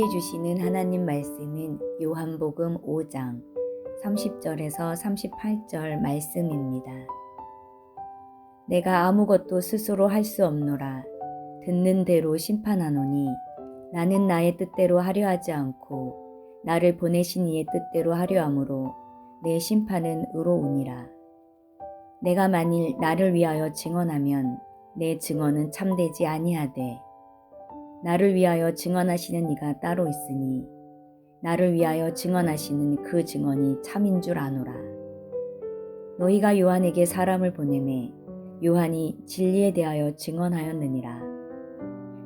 우리에게 주시는 하나님 말씀은 요한복음 5장 30절에서 38절 말씀입니다. 내가 아무것도 스스로 할 수 없노라. 듣는 대로 심판하노니 나는 나의 뜻대로 하려 하지 않고 나를 보내신 이의 뜻대로 하려 함으로 내 심판은 의로우니라. 내가 만일 나를 위하여 증언하면 내 증언은 참되지 아니하되 나를 위하여 증언하시는 이가 따로 있으니 나를 위하여 증언하시는 그 증언이 참인 줄 아노라. 너희가 요한에게 사람을 보내매 요한이 진리에 대하여 증언하였느니라.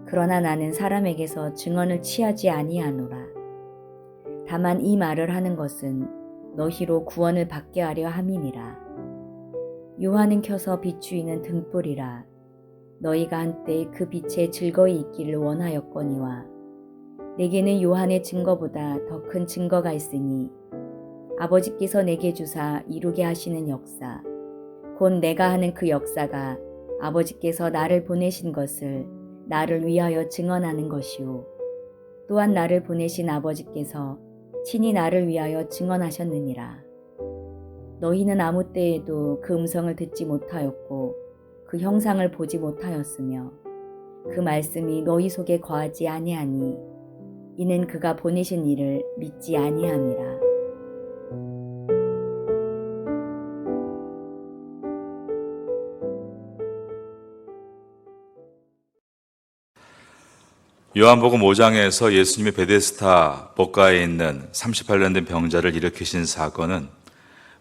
그러나 나는 사람에게서 증언을 취하지 아니하노라. 다만 이 말을 하는 것은 너희로 구원을 받게 하려 함이니라. 요한은 켜서 비추이는 등불이라. 너희가 한때 그 빛에 즐거이 있기를 원하였거니와 내게는 요한의 증거보다 더 큰 증거가 있으니 아버지께서 내게 주사 이루게 하시는 역사 곧 내가 하는 그 역사가 아버지께서 나를 보내신 것을 나를 위하여 증언하는 것이요 또한 나를 보내신 아버지께서 친히 나를 위하여 증언하셨느니라. 너희는 아무 때에도 그 음성을 듣지 못하였고 그 형상을 보지 못하였으며 그 말씀이 너희 속에 거하지 아니하니 이는 그가 보내신 이를 믿지 아니함이라. 요한복음 5장에서 예수님이 베데스다 복가에 있는 38년 된 병자를 일으키신 사건은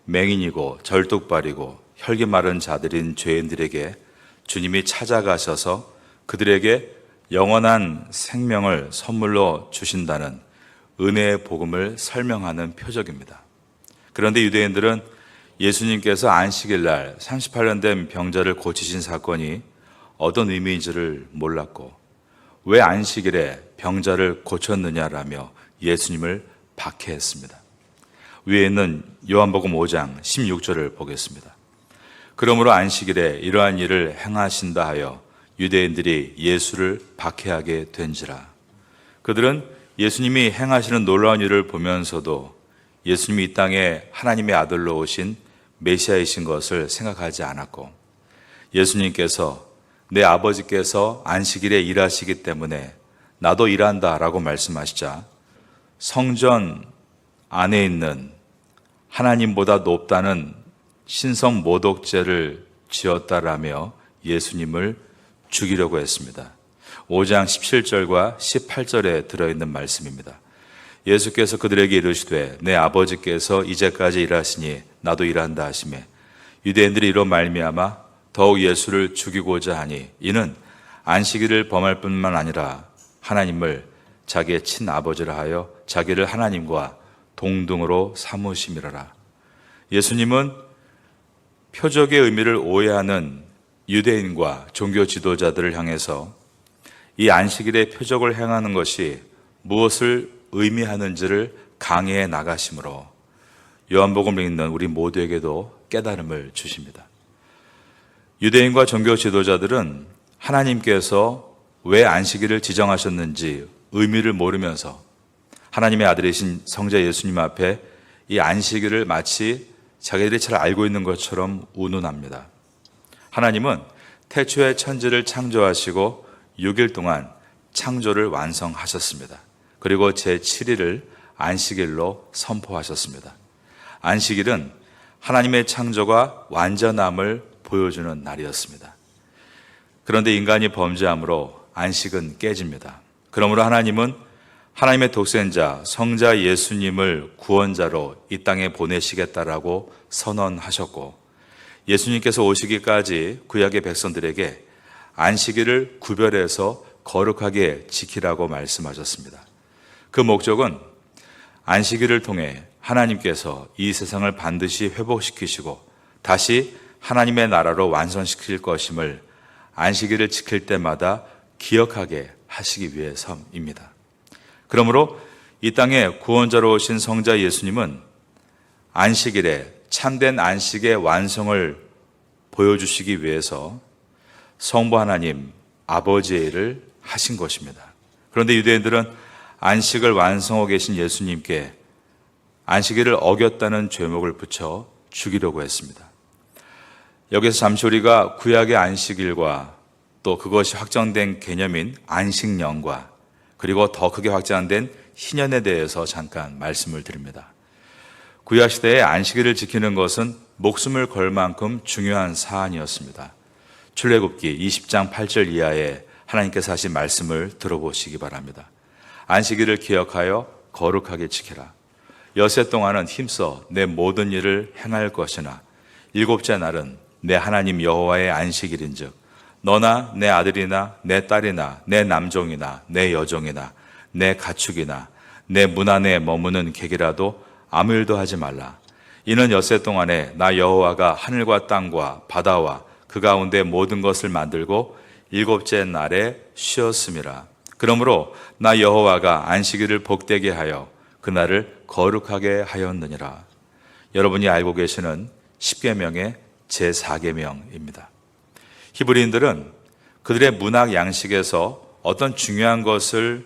맹인이고 절뚝발이고 혈기 마른 자들인 죄인들에게 주님이 찾아가셔서 그들에게 영원한 생명을 선물로 주신다는 은혜의 복음을 설명하는 표적입니다. 그런데 유대인들은 예수님께서 안식일 날 38년 된 병자를 고치신 사건이 어떤 의미인지를 몰랐고 왜 안식일에 병자를 고쳤느냐라며 예수님을 박해했습니다. 위에 있는 요한복음 5장 16절을 보겠습니다. 그러므로 안식일에 이러한 일을 행하신다 하여 유대인들이 예수를 박해하게 된지라. 그들은 예수님이 행하시는 놀라운 일을 보면서도 예수님이 이 땅에 하나님의 아들로 오신 메시아이신 것을 생각하지 않았고 예수님께서 내 아버지께서 안식일에 일하시기 때문에 나도 일한다 라고 말씀하시자 성전 안에 있는 하나님보다 높다는 신성 모독죄를 지었다라며 예수님을 죽이려고 했습니다. 5장 17절과 18절에 들어있는 말씀입니다. 예수께서 그들에게 이르시되 내 아버지께서 이제까지 일하시니 나도 일한다 하시매 유대인들이 이로 말미암아 더욱 예수를 죽이고자 하니 이는 안식일을 범할 뿐만 아니라 하나님을 자기의 친아버지라 하여 자기를 하나님과 동등으로 삼으심이라라. 예수님은 표적의 의미를 오해하는 유대인과 종교 지도자들을 향해서 이 안식일의 표적을 행하는 것이 무엇을 의미하는지를 강해해 나가심으로 요한복음을 읽는 우리 모두에게도 깨달음을 주십니다. 유대인과 종교 지도자들은 하나님께서 왜 안식일을 지정하셨는지 의미를 모르면서 하나님의 아들이신 성자 예수님 앞에 이 안식일을 마치 자기들이 잘 알고 있는 것처럼 운운합니다. 하나님은 태초에 천지를 창조하시고 6일 동안 창조를 완성하셨습니다. 그리고 제7일을 안식일로 선포하셨습니다. 안식일은 하나님의 창조가 완전함을 보여주는 날이었습니다. 그런데 인간이 범죄함으로 안식은 깨집니다. 그러므로 하나님은 하나님의 독생자 성자 예수님을 구원자로 이 땅에 보내시겠다라고 선언하셨고 예수님께서 오시기까지 구약의 백성들에게 안식일을 구별해서 거룩하게 지키라고 말씀하셨습니다. 그 목적은 안식일을 통해 하나님께서 이 세상을 반드시 회복시키시고 다시 하나님의 나라로 완성시킬 것임을 안식일을 지킬 때마다 기억하게 하시기 위해서입니다. 그러므로 이 땅에 구원자로 오신 성자 예수님은 안식일에 참된 안식의 완성을 보여주시기 위해서 성부 하나님 아버지의 일을 하신 것입니다. 그런데 유대인들은 안식을 완성하고 계신 예수님께 안식일을 어겼다는 죄목을 붙여 죽이려고 했습니다. 여기서 잠시 우리가 구약의 안식일과 또 그것이 확정된 개념인 안식년과 그리고 더 크게 확장된 희년에 대해서 잠깐 말씀을 드립니다. 구약 시대에 안식일을 지키는 것은 목숨을 걸 만큼 중요한 사안이었습니다. 출애굽기 20장 8절 이하에 하나님께서 하신 말씀을 들어보시기 바랍니다. 안식일을 기억하여 거룩하게 지키라. 여세 동안은 힘써 내 모든 일을 행할 것이나 일곱째 날은 내 하나님 여호와의 안식일인즉 너나 내 아들이나 내 딸이나 내 남종이나 내 여종이나 내 가축이나 내 문 안에 머무는 객이라도 아무 일도 하지 말라. 이는 엿새 동안에 나 여호와가 하늘과 땅과 바다와 그 가운데 모든 것을 만들고 일곱째 날에 쉬었음이라. 그러므로 나 여호와가 안식일을 복되게 하여 그날을 거룩하게 하였느니라. 여러분이 알고 계시는 십계명의 제4계명입니다. 히브리인들은 그들의 문학 양식에서 어떤 중요한 것을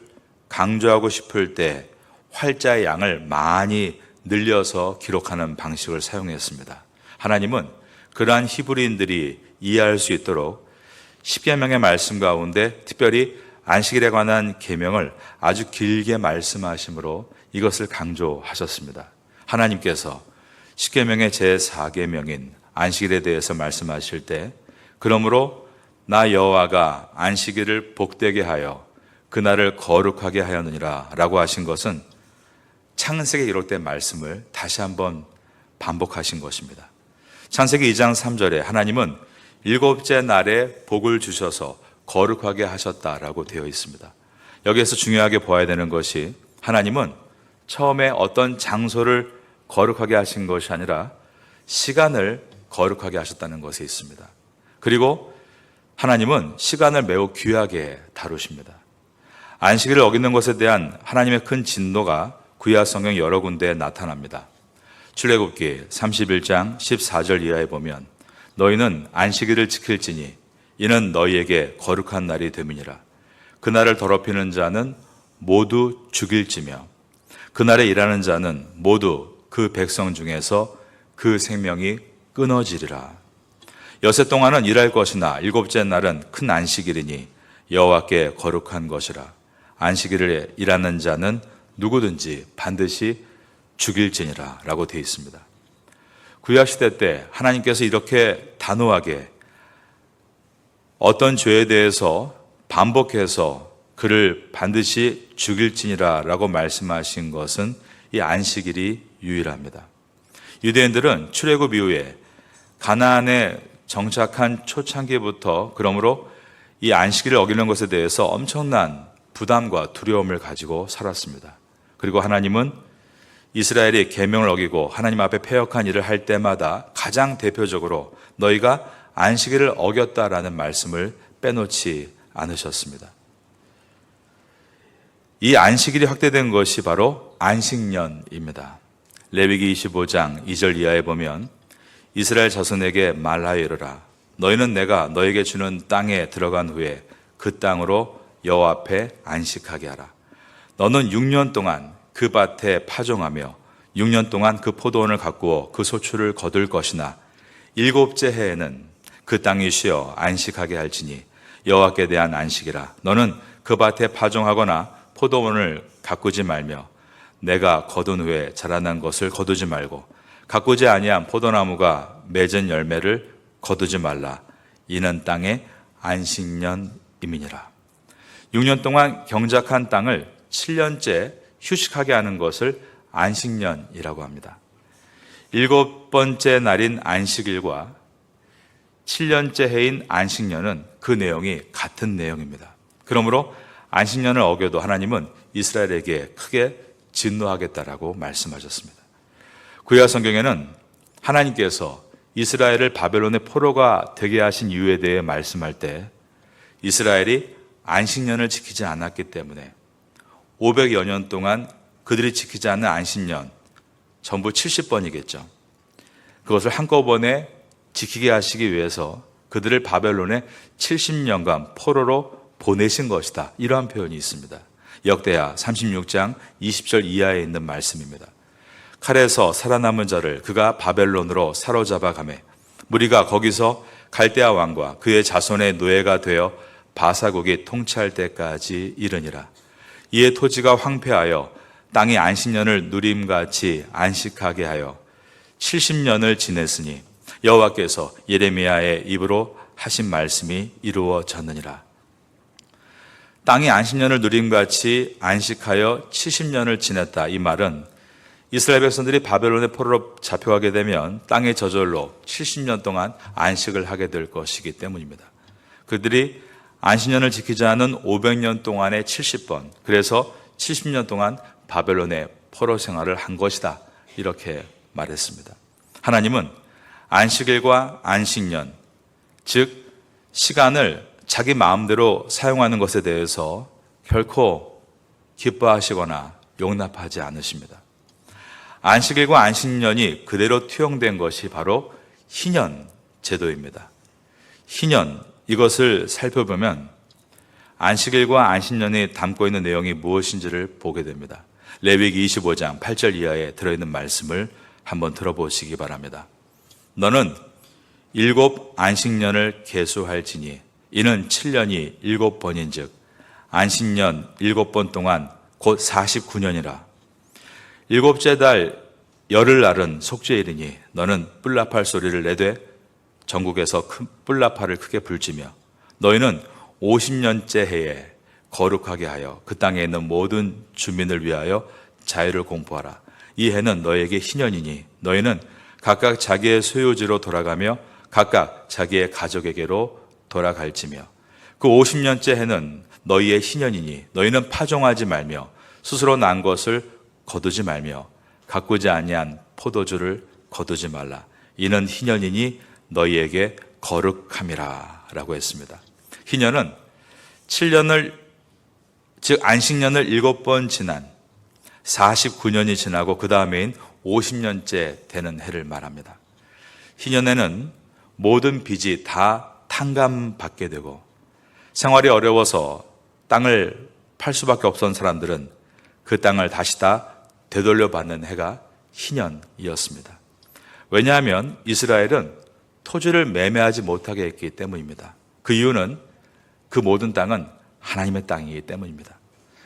강조하고 싶을 때 활자의 양을 많이 늘려서 기록하는 방식을 사용했습니다. 하나님은 그러한 히브리인들이 이해할 수 있도록 십계명의 말씀 가운데 특별히 안식일에 관한 계명을 아주 길게 말씀하심으로 이것을 강조하셨습니다. 하나님께서 십계명의 제4계명인 안식일에 대해서 말씀하실 때 그러므로 나 여호와가 안식일을 복되게 하여 그날을 거룩하게 하였느니라 라고 하신 것은 창세기에 기록된 말씀을 다시 한번 반복하신 것입니다. 창세기 2장 3절에 하나님은 일곱째 날에 복을 주셔서 거룩하게 하셨다라고 되어 있습니다. 여기에서 중요하게 보아야 되는 것이 하나님은 처음에 어떤 장소를 거룩하게 하신 것이 아니라 시간을 거룩하게 하셨다는 것에 있습니다. 그리고 하나님은 시간을 매우 귀하게 다루십니다. 안식일을 어기는 것에 대한 하나님의 큰 진노가 구약 성경 여러 군데에 나타납니다. 출애굽기 31장 14절 이하에 보면 너희는 안식일을 지킬지니 이는 너희에게 거룩한 날이 됨이니라. 그날을 더럽히는 자는 모두 죽일지며 그날에 일하는 자는 모두 그 백성 중에서 그 생명이 끊어지리라. 엿새 동안은 일할 것이나 일곱째 날은 큰 안식일이니 여호와께 거룩한 것이라. 안식일에 일하는 자는 누구든지 반드시 죽일지니라 라고 되어 있습니다. 구약시대 때 하나님께서 이렇게 단호하게 어떤 죄에 대해서 반복해서 그를 반드시 죽일지니라 라고 말씀하신 것은 이 안식일이 유일합니다. 유대인들은 출애굽 이후에 가나안에 정착한 초창기부터 그러므로 이 안식일을 어기는 것에 대해서 엄청난 부담과 두려움을 가지고 살았습니다. 그리고 하나님은 이스라엘이 계명을 어기고 하나님 앞에 패역한 일을 할 때마다 가장 대표적으로 너희가 안식일을 어겼다라는 말씀을 빼놓지 않으셨습니다. 이 안식일이 확대된 것이 바로 안식년입니다. 레위기 25장 2절 이하에 보면 이스라엘 자손에게 말하여 이르라. 너희는 내가 너에게 주는 땅에 들어간 후에 그 땅으로 여호와 앞에 안식하게 하라. 너는 6년 동안 그 밭에 파종하며 6년 동안 그 포도원을 가꾸어 그 소출을 거둘 것이나 일곱째 해에는 그 땅이 쉬어 안식하게 할지니 여호와께 대한 안식이라. 너는 그 밭에 파종하거나 포도원을 가꾸지 말며 내가 거둔 후에 자라난 것을 거두지 말고 가꾸지 아니한 포도나무가 맺은 열매를 거두지 말라. 이는 땅의 안식년임이니라. 6년 동안 경작한 땅을 7년째 휴식하게 하는 것을 안식년이라고 합니다. 7번째 날인 안식일과 7년째 해인 안식년은 그 내용이 같은 내용입니다. 그러므로 안식년을 어겨도 하나님은 이스라엘에게 크게 진노하겠다라고 말씀하셨습니다. 구약 성경에는 하나님께서 이스라엘을 바벨론의 포로가 되게 하신 이유에 대해 말씀할 때 이스라엘이 안식년을 지키지 않았기 때문에 500여 년 동안 그들이 지키지 않는 안식년 전부 70번이겠죠. 그것을 한꺼번에 지키게 하시기 위해서 그들을 바벨론에 70년간 포로로 보내신 것이다. 이러한 표현이 있습니다. 역대하 36장 20절 이하에 있는 말씀입니다. 칼에서 살아남은 자를 그가 바벨론으로 사로잡아 가매 무리가 거기서 갈대아 왕과 그의 자손의 노예가 되어 바사국이 통치할 때까지 이르니라. 이에 토지가 황폐하여 땅이 안식년을 누림같이 안식하게 하여 70년을 지냈으니 여호와께서 예레미야의 입으로 하신 말씀이 이루어졌느니라. 땅이 안식년을 누림같이 안식하여 70년을 지냈다. 이 말은 이스라엘 백성들이 바벨론의 포로로 잡혀가게 되면 땅의 저절로 70년 동안 안식을 하게 될 것이기 때문입니다. 그들이 안식년을 지키지 않은 500년 동안의 70번, 그래서 70년 동안 바벨론의 포로 생활을 한 것이다. 이렇게 말했습니다. 하나님은 안식일과 안식년, 즉 시간을 자기 마음대로 사용하는 것에 대해서 결코 기뻐하시거나 용납하지 않으십니다. 안식일과 안식년이 그대로 투영된 것이 바로 희년 제도입니다. 희년, 이것을 살펴보면 안식일과 안식년이 담고 있는 내용이 무엇인지를 보게 됩니다. 레위기 25장 8절 이하에 들어있는 말씀을 한번 들어보시기 바랍니다. 너는 7 안식년을 계수할지니 이는 7년이 7번인즉 안식년 7번 동안 곧 49년이라. 7째 달 열흘날은 속죄일이니 너는 뿔나팔 소리를 내되 전국에서 큰 뿔나팔을 크게 불지며 너희는 50년째 해에 거룩하게 하여 그 땅에 있는 모든 주민을 위하여 자유를 공포하라. 이 해는 너에게 희년이니 너희는 각각 자기의 소유지로 돌아가며 각각 자기의 가족에게로 돌아갈지며 그 50년째 해는 너희의 희년이니 너희는 파종하지 말며 스스로 난 것을 거두지 말며 가꾸지 아니한 포도주를 거두지 말라. 이는 희년이니 너희에게 거룩함이라 라고 했습니다. 희년은 7년을 즉 안식년을 7번 지난 49년이 지나고 그 다음에인 50년째 되는 해를 말합니다. 희년에는 모든 빚이 다 탕감받게 되고 생활이 어려워서 땅을 팔 수밖에 없었던 사람들은 그 땅을 다시 다 되돌려받는 해가 희년이었습니다. 왜냐하면 이스라엘은 토지를 매매하지 못하게 했기 때문입니다. 그 이유는 그 모든 땅은 하나님의 땅이기 때문입니다.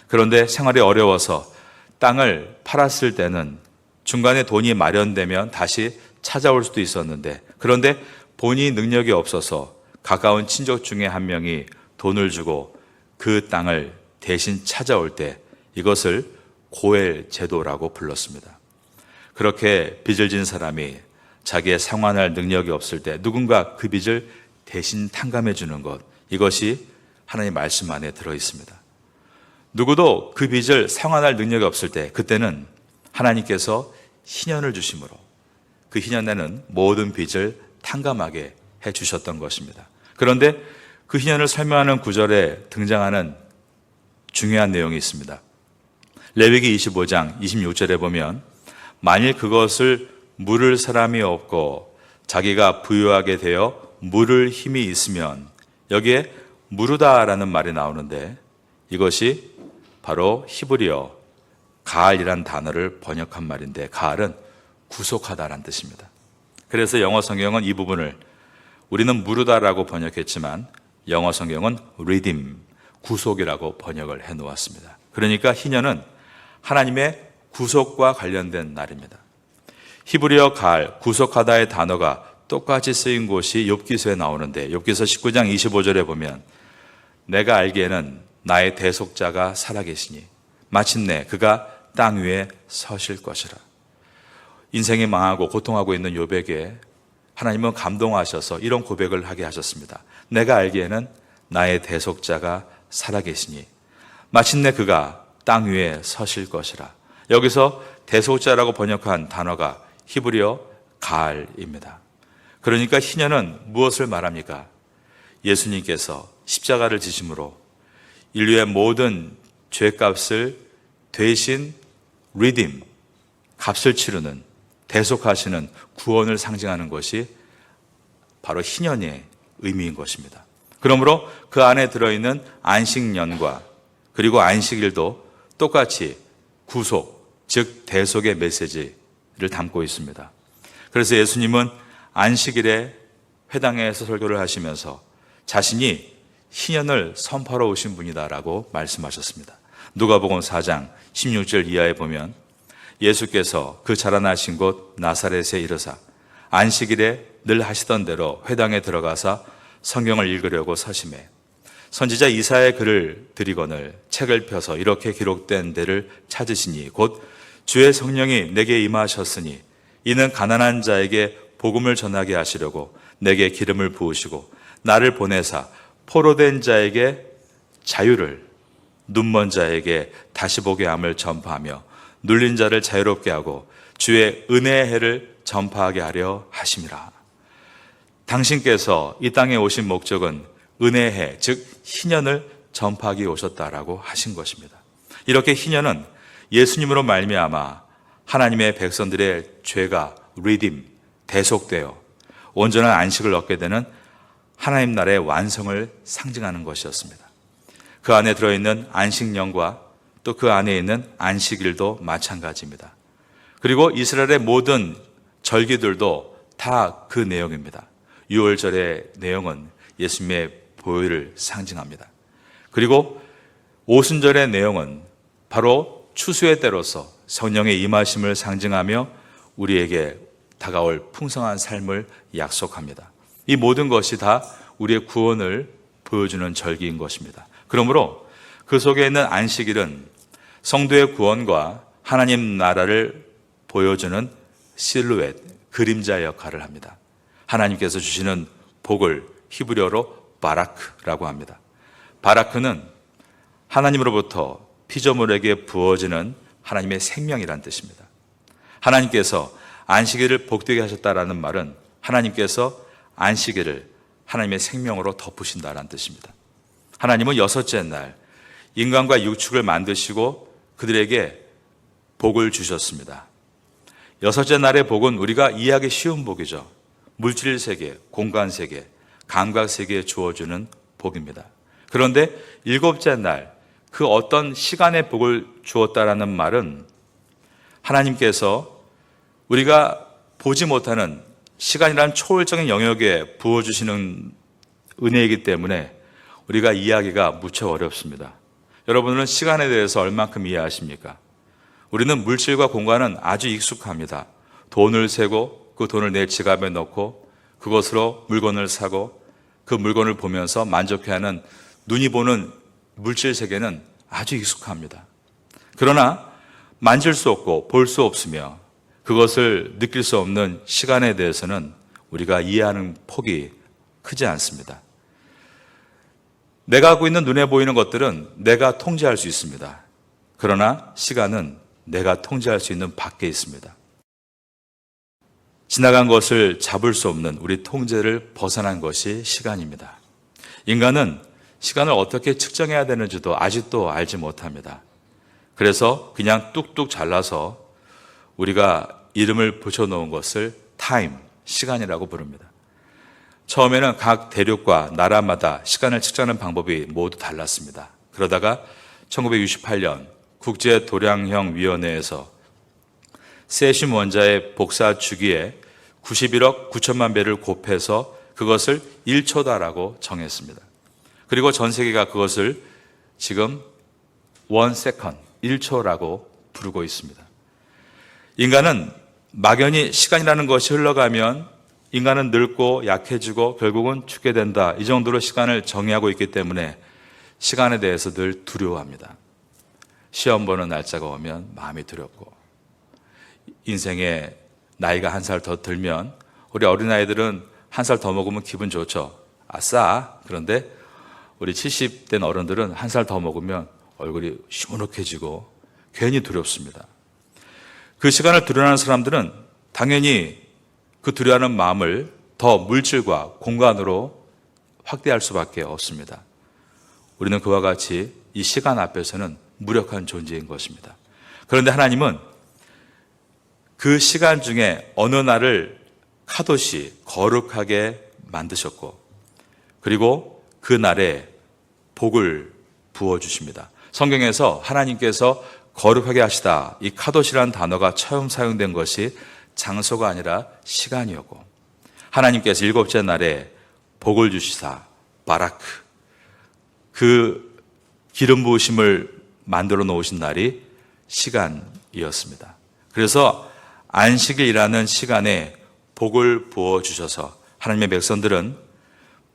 그런데 생활이 어려워서 땅을 팔았을 때는 중간에 돈이 마련되면 다시 찾아올 수도 있었는데 그런데 본인이 능력이 없어서 가까운 친족 중에 한 명이 돈을 주고 그 땅을 대신 찾아올 때 이것을 고엘 제도라고 불렀습니다. 그렇게 빚을 진 사람이 자기의 상환할 능력이 없을 때 누군가 그 빚을 대신 탕감해 주는 것, 이것이 하나님의 말씀 안에 들어 있습니다. 누구도 그 빚을 상환할 능력이 없을 때 그때는 하나님께서 희년을 주심으로 그 희년에는 모든 빚을 탕감하게 해 주셨던 것입니다. 그런데 그 희년을 설명하는 구절에 등장하는 중요한 내용이 있습니다. 레위기 25장 26절에 보면 만일 그것을 물을 사람이 없고 자기가 부유하게 되어 물을 힘이 있으면 여기에 무르다라는 말이 나오는데 이것이 바로 히브리어 가알이란 단어를 번역한 말인데 가알은 구속하다라는 뜻입니다. 그래서 영어 성경은 이 부분을 우리는 무르다라고 번역했지만 영어 성경은 redeem, 구속이라고 번역을 해 놓았습니다. 그러니까 희년은 하나님의 구속과 관련된 날입니다. 히브리어 가알, 구속하다의 단어가 똑같이 쓰인 곳이 욥기서에 나오는데 욥기서 19장 25절에 보면 내가 알기에는 나의 대속자가 살아계시니 마침내 그가 땅 위에 서실 것이라. 인생이 망하고 고통하고 있는 욥에게 하나님은 감동하셔서 이런 고백을 하게 하셨습니다. 내가 알기에는 나의 대속자가 살아계시니 마침내 그가 땅 위에 서실 것이라. 여기서 대속자라고 번역한 단어가 히브리어 가알입니다. 그러니까 희년은 무엇을 말합니까? 예수님께서 십자가를 지심으로 인류의 모든 죄값을 대신 redeem, 값을 치르는, 대속하시는 구원을 상징하는 것이 바로 희년의 의미인 것입니다. 그러므로 그 안에 들어있는 안식년과 그리고 안식일도 똑같이 구속, 즉 대속의 메시지를 담고 있습니다. 그래서 예수님은 안식일에 회당에서 설교를 하시면서 자신이 희년을 선포하러 오신 분이다라고 말씀하셨습니다. 누가복음 4장 16절 이하에 보면 예수께서 그 자라나신 곳 나사렛에 이르사 안식일에 늘 하시던 대로 회당에 들어가사 성경을 읽으려고 서심해 선지자 이사야의 글을 드리거늘 책을 펴서 이렇게 기록된 데를 찾으시니 곧 주의 성령이 내게 임하셨으니 이는 가난한 자에게 복음을 전하게 하시려고 내게 기름을 부으시고 나를 보내사 포로된 자에게 자유를 눈먼 자에게 다시 보게 함을 전파하며 눌린 자를 자유롭게 하고 주의 은혜의 해를 전파하게 하려 하심이라. 당신께서 이 땅에 오신 목적은 은혜의 해, 즉 희년을 전파하기 오셨다라고 하신 것입니다. 이렇게 희년은 예수님으로 말미암아 하나님의 백성들의 죄가 리딤, 대속되어 온전한 안식을 얻게 되는 하나님 나라의 완성을 상징하는 것이었습니다. 그 안에 들어있는 안식년과 또 그 안에 있는 안식일도 마찬가지입니다. 그리고 이스라엘의 모든 절기들도 다 그 내용입니다. 유월절의 내용은 예수님의 보혈을 상징합니다. 그리고 오순절의 내용은 바로 추수의 때로서 성령의 임하심을 상징하며 우리에게 다가올 풍성한 삶을 약속합니다. 이 모든 것이 다 우리의 구원을 보여주는 절기인 것입니다. 그러므로 그 속에 있는 안식일은 성도의 구원과 하나님 나라를 보여주는 실루엣, 그림자 역할을 합니다. 하나님께서 주시는 복을 히브리어로 바라크라고 합니다. 바라크는 하나님으로부터 피조물에게 부어지는 하나님의 생명이란 뜻입니다. 하나님께서 안식일을 복되게 하셨다라는 말은 하나님께서 안식일을 하나님의 생명으로 덮으신다라는 뜻입니다. 하나님은 여섯째 날 인간과 육축을 만드시고 그들에게 복을 주셨습니다. 여섯째 날의 복은 우리가 이해하기 쉬운 복이죠. 물질 세계, 공간 세계, 감각 세계에 주어주는 복입니다. 그런데 일곱째 날 그 어떤 시간의 복을 주었다라는 말은 하나님께서 우리가 보지 못하는 시간이란 초월적인 영역에 부어주시는 은혜이기 때문에 우리가 이해하기가 무척 어렵습니다. 여러분은 시간에 대해서 얼만큼 이해하십니까? 우리는 물질과 공간은 아주 익숙합니다. 돈을 세고 그 돈을 내 지갑에 넣고 그것으로 물건을 사고 그 물건을 보면서 만족해하는 눈이 보는 물질 세계는 아주 익숙합니다. 그러나 만질 수 없고 볼 수 없으며 그것을 느낄 수 없는 시간에 대해서는 우리가 이해하는 폭이 크지 않습니다. 내가 하고 있는 눈에 보이는 것들은 내가 통제할 수 있습니다. 그러나 시간은 내가 통제할 수 있는 밖에 있습니다. 지나간 것을 잡을 수 없는 우리 통제를 벗어난 것이 시간입니다. 인간은 시간을 어떻게 측정해야 되는지도 아직도 알지 못합니다. 그래서 그냥 뚝뚝 잘라서 우리가 이름을 붙여놓은 것을 타임, 시간이라고 부릅니다. 처음에는 각 대륙과 나라마다 시간을 측정하는 방법이 모두 달랐습니다. 그러다가 1968년 국제도량형위원회에서 세슘 원자의 복사 주기에 91억 9천만 배를 곱해서 그것을 1초다라고 정했습니다. 그리고 전 세계가 그것을 지금 1세컨드, 1초라고 부르고 있습니다. 인간은 막연히 시간이라는 것이 흘러가면 인간은 늙고 약해지고 결국은 죽게 된다. 이 정도로 시간을 정의하고 있기 때문에 시간에 대해서 늘 두려워합니다. 시험 보는 날짜가 오면 마음이 두렵고 인생에 나이가 한 살 더 들면 우리 어린아이들은 한 살 더 먹으면 기분 좋죠. 아싸. 그런데 우리 70된 어른들은 한 살 더 먹으면 얼굴이 시무룩해지고 괜히 두렵습니다. 그 시간을 두려워하는 사람들은 당연히 그 두려워하는 마음을 더 물질과 공간으로 확대할 수밖에 없습니다. 우리는 그와 같이 이 시간 앞에서는 무력한 존재인 것입니다. 그런데 하나님은 그 시간 중에 어느 날을 카도시 거룩하게 만드셨고 그리고 그 날에 복을 부어주십니다. 성경에서 하나님께서 거룩하게 하시다, 이 카도시라는 단어가 처음 사용된 것이 장소가 아니라 시간이었고, 하나님께서 일곱째 날에 복을 주시사 바라크, 그 기름 부으심을 만들어 놓으신 날이 시간이었습니다. 그래서 안식일이라는 시간에 복을 부어 주셔서 하나님의 백성들은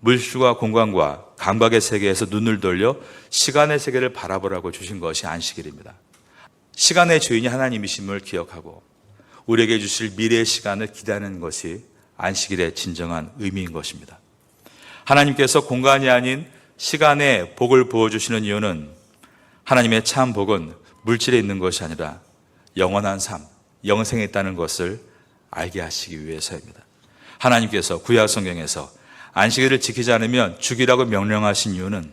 물질과 공간과 감각의 세계에서 눈을 돌려 시간의 세계를 바라보라고 주신 것이 안식일입니다. 시간의 주인이 하나님이심을 기억하고 우리에게 주실 미래의 시간을 기다리는 것이 안식일의 진정한 의미인 것입니다. 하나님께서 공간이 아닌 시간에 복을 부어주시는 이유는 하나님의 참 복은 물질에 있는 것이 아니라 영원한 삶, 영생에 있다는 것을 알게 하시기 위해서입니다. 하나님께서 구약 성경에서 안식일을 지키지 않으면 죽이라고 명령하신 이유는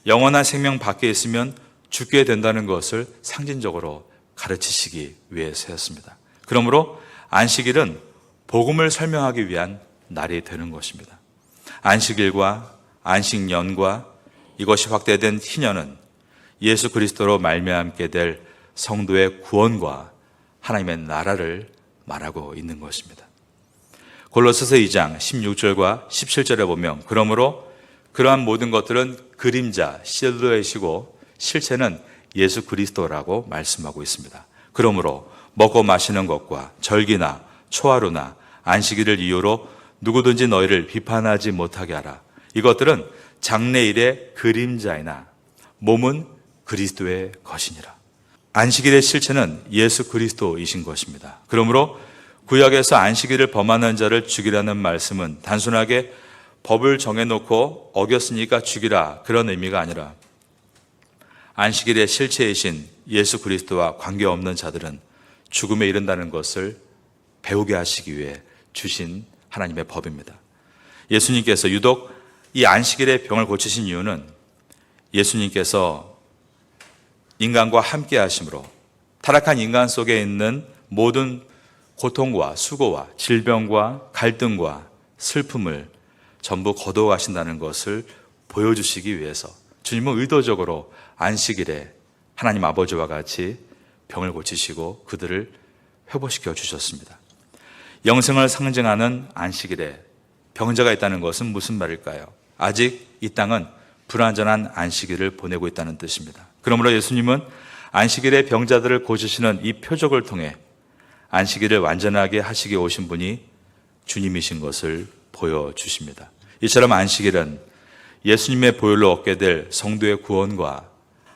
영원한 생명 밖에 있으면 죽게 된다는 것을 상징적으로 가르치시기 위해서였습니다. 그러므로 안식일은 복음을 설명하기 위한 날이 되는 것입니다. 안식일과 안식년과 이것이 확대된 희년은 예수 그리스도로 말미암게 될 성도의 구원과 하나님의 나라를 말하고 있는 것입니다. 골로새서 2장 16절과 17절에 보면 그러므로 그러한 모든 것들은 그림자, 실루엣이고 실체는 예수 그리스도라고 말씀하고 있습니다. 그러므로 먹고 마시는 것과 절기나 초하루나 안식일을 이유로 누구든지 너희를 비판하지 못하게 하라. 이것들은 장래일의 그림자이나 몸은 그리스도의 것이니라. 안식일의 실체는 예수 그리스도이신 것입니다. 그러므로 구약에서 안식일을 범하는 자를 죽이라는 말씀은 단순하게 법을 정해놓고 어겼으니까 죽이라, 그런 의미가 아니라 안식일의 실체이신 예수 그리스도와 관계없는 자들은 죽음에 이른다는 것을 배우게 하시기 위해 주신 하나님의 법입니다. 예수님께서 유독 이 안식일의 병을 고치신 이유는 예수님께서 인간과 함께 하심으로 타락한 인간 속에 있는 모든 고통과 수고와 질병과 갈등과 슬픔을 전부 거두어가신다는 것을 보여주시기 위해서 주님은 의도적으로 안식일에 하나님 아버지와 같이 병을 고치시고 그들을 회복시켜 주셨습니다. 영생을 상징하는 안식일에 병자가 있다는 것은 무슨 말일까요? 아직 이 땅은 불완전한 안식일을 보내고 있다는 뜻입니다. 그러므로 예수님은 안식일에 병자들을 고치시는 이 표적을 통해 안식일을 완전하게 하시게 오신 분이 주님이신 것을 보여주십니다. 이처럼 안식일은 예수님의 보혈로 얻게 될 성도의 구원과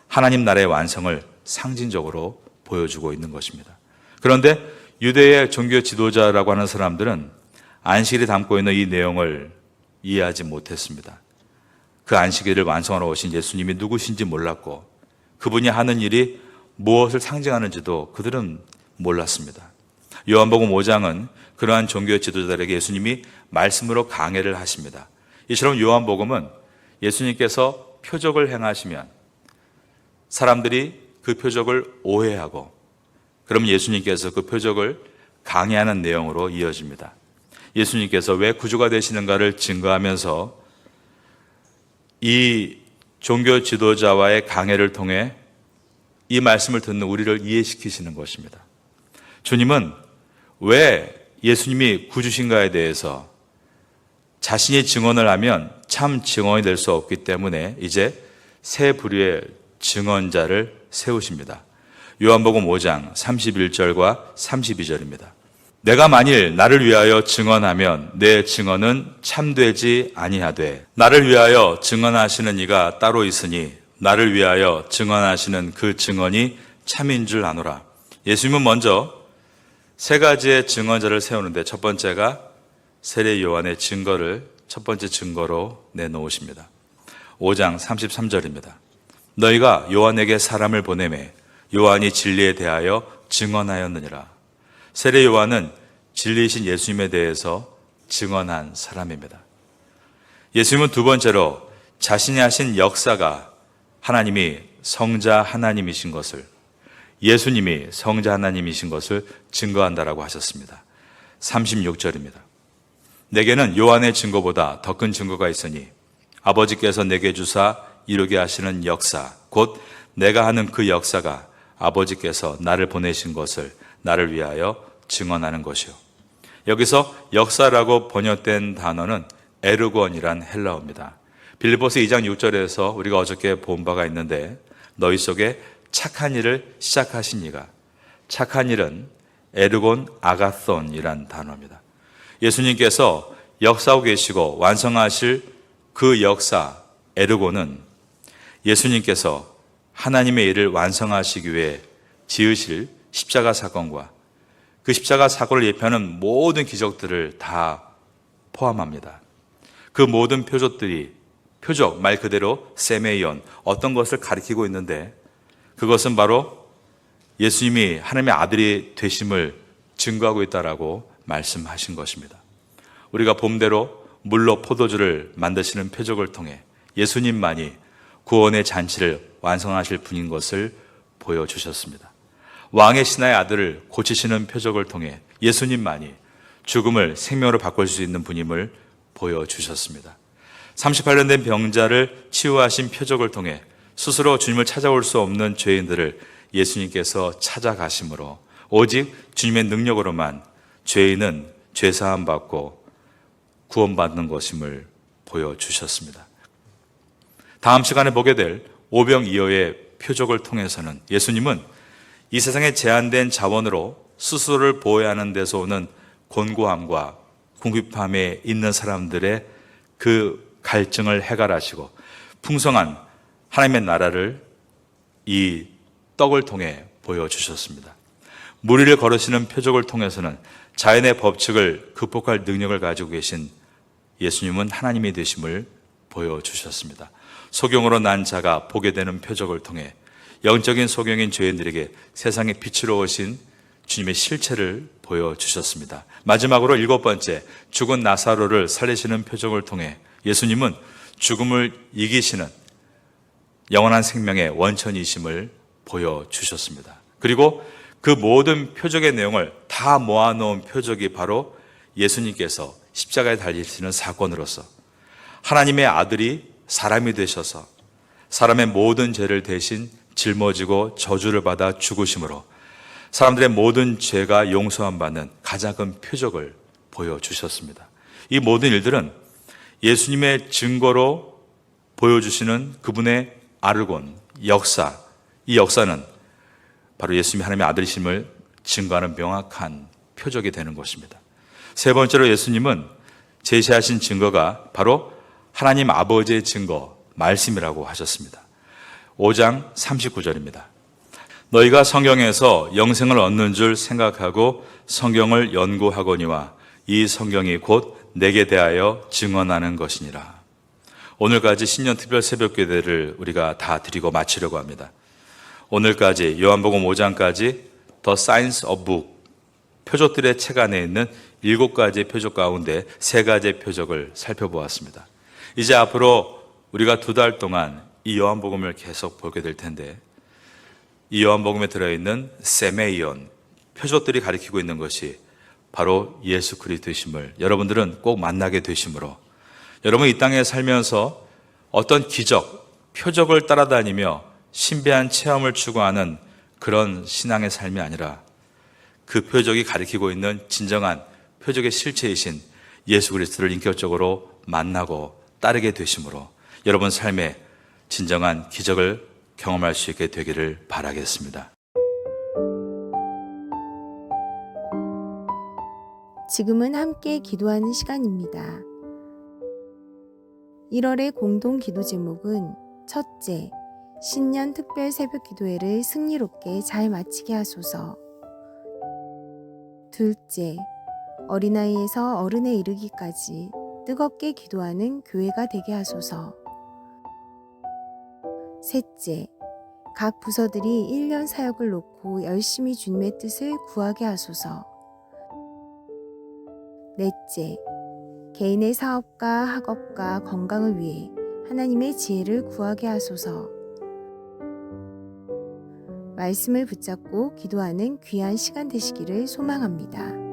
하나님 나라의 완성을 상징적으로 보여주고 있는 것입니다. 그런데 유대의 종교 지도자라고 하는 사람들은 안식일이 담고 있는 이 내용을 이해하지 못했습니다. 그 안식일을 완성하러 오신 예수님이 누구신지 몰랐고 그분이 하는 일이 무엇을 상징하는지도 그들은 몰랐습니다. 요한복음 5장은 그러한 종교 지도자들에게 예수님이 말씀으로 강해를 하십니다. 이처럼 요한복음은 예수님께서 표적을 행하시면 사람들이 그 표적을 오해하고 그럼 예수님께서 그 표적을 강해하는 내용으로 이어집니다. 예수님께서 왜 구주가 되시는가를 증거하면서 이 종교 지도자와의 강해를 통해 이 말씀을 듣는 우리를 이해시키시는 것입니다. 주님은 왜 예수님이 구주신가에 대해서 자신이 증언을 하면 참 증언이 될 수 없기 때문에 이제 세 부류의 증언자를 세우십니다. 요한복음 5장 31절과 32절입니다. 내가 만일 나를 위하여 증언하면 내 증언은 참되지 아니하되 나를 위하여 증언하시는 이가 따로 있으니 나를 위하여 증언하시는 그 증언이 참인 줄 아노라. 예수님은 먼저 세 가지의 증언자를 세우는데 첫 번째가 세례 요한의 증거를 첫 번째 증거로 내놓으십니다. 5장 33절입니다. 너희가 요한에게 사람을 보내매 요한이 진리에 대하여 증언하였느니라. 세례 요한은 진리이신 예수님에 대해서 증언한 사람입니다. 예수님은 두 번째로 자신이 하신 역사가 하나님이 성자 하나님이신 것을, 예수님이 성자 하나님이신 것을 증거한다라고 하셨습니다. 36절입니다. 내게는 요한의 증거보다 더 큰 증거가 있으니 아버지께서 내게 주사 이루게 하시는 역사 곧 내가 하는 그 역사가 아버지께서 나를 보내신 것을 나를 위하여 증언하는 것이요. 여기서 역사라고 번역된 단어는 에르곤이란 헬라어입니다. 빌립보서 2장 6절에서 우리가 어저께 본 바가 있는데 너희 속에 착한 일을 시작하신 이가, 착한 일은 에르곤 아가손이란 단어입니다. 예수님께서 역사하고 계시고 완성하실 그 역사 에르곤은 예수님께서 하나님의 일을 완성하시기 위해 지으실 십자가 사건과 그 십자가 사건을 예표하는 모든 기적들을 다 포함합니다. 그 모든 표적, 말 그대로 세메이온, 어떤 것을 가리키고 있는데 그것은 바로 예수님이 하나님의 아들이 되심을 증거하고 있다라고 말씀하신 것입니다. 우리가 봄대로 물로 포도주를 만드시는 표적을 통해 예수님만이 구원의 잔치를 완성하실 분인 것을 보여주셨습니다. 왕의 신하의 아들을 고치시는 표적을 통해 예수님만이 죽음을 생명으로 바꿀 수 있는 분임을 보여주셨습니다. 38년 된 병자를 치유하신 표적을 통해 스스로 주님을 찾아올 수 없는 죄인들을 예수님께서 찾아가심으로 오직 주님의 능력으로만 죄인은 죄사함 받고 구원받는 것임을 보여주셨습니다. 다음 시간에 보게 될 오병이어의 표적을 통해서는 예수님은 이 세상에 제한된 자원으로 스스로를 보호하는 데서 오는 곤고함과 궁핍함에 있는 사람들의 그 갈증을 해결하시고 풍성한 하나님의 나라를 이 떡을 통해 보여주셨습니다. 무리를 걸으시는 표적을 통해서는 자연의 법칙을 극복할 능력을 가지고 계신 예수님은 하나님이 되심을 보여주셨습니다. 소경으로 난 자가 보게 되는 표적을 통해 영적인 소경인 죄인들에게 세상의 빛으로 오신 주님의 실체를 보여주셨습니다. 마지막으로 7번째, 죽은 나사로를 살리시는 표적을 통해 예수님은 죽음을 이기시는 영원한 생명의 원천이심을 보여주셨습니다. 그리고 그 모든 표적의 내용을 다 모아놓은 표적이 바로 예수님께서 십자가에 달리시는 사건으로서 하나님의 아들이 사람이 되셔서 사람의 모든 죄를 대신 짊어지고 저주를 받아 죽으심으로 사람들의 모든 죄가 용서함 받는 가장 큰 표적을 보여주셨습니다. 이 모든 일들은 예수님의 증거로 보여주시는 그분의 아르곤, 역사, 이 역사는 바로 예수님이 하나님의 아들이심을 증거하는 명확한 표적이 되는 것입니다. 세 번째로 예수님은 제시하신 증거가 바로 하나님 아버지의 증거, 말씀이라고 하셨습니다. 5장 39절입니다. 너희가 성경에서 영생을 얻는 줄 생각하고 성경을 연구하거니와 이 성경이 곧 내게 대하여 증언하는 것이니라. 오늘까지 신년 특별 새벽 기도를 우리가 다 드리고 마치려고 합니다. 오늘까지 요한복음 5장까지 The Science of Book, 표적들의 책 안에 있는 7가지의 표적 가운데 3가지의 표적을 살펴보았습니다. 이제 앞으로 우리가 2달 동안 이 요한복음을 계속 보게 될 텐데 이 요한복음에 들어있는 세메이온, 표적들이 가리키고 있는 것이 바로 예수 그리스도이심을 여러분들은 꼭 만나게 되심으로 여러분 이 땅에 살면서 어떤 기적, 표적을 따라다니며 신비한 체험을 추구하는 그런 신앙의 삶이 아니라 그 표적이 가리키고 있는 진정한 표적의 실체이신 예수 그리스도를 인격적으로 만나고 따르게 되심으로 여러분 삶에 진정한 기적을 경험할 수 있게 되기를 바라겠습니다. 지금은 함께 기도하는 시간입니다. 1월의 공동 기도 제목은 첫째, 신년 특별 새벽 기도회를 승리롭게 잘 마치게 하소서. 둘째, 어린아이에서 어른에 이르기까지 뜨겁게 기도하는 교회가 되게 하소서. 셋째, 각 부서들이 1년 사역을 놓고 열심히 주님의 뜻을 구하게 하소서. 넷째, 개인의 사업과 학업과 건강을 위해 하나님의 지혜를 구하게 하소서. 말씀을 붙잡고 기도하는 귀한 시간 되시기를 소망합니다.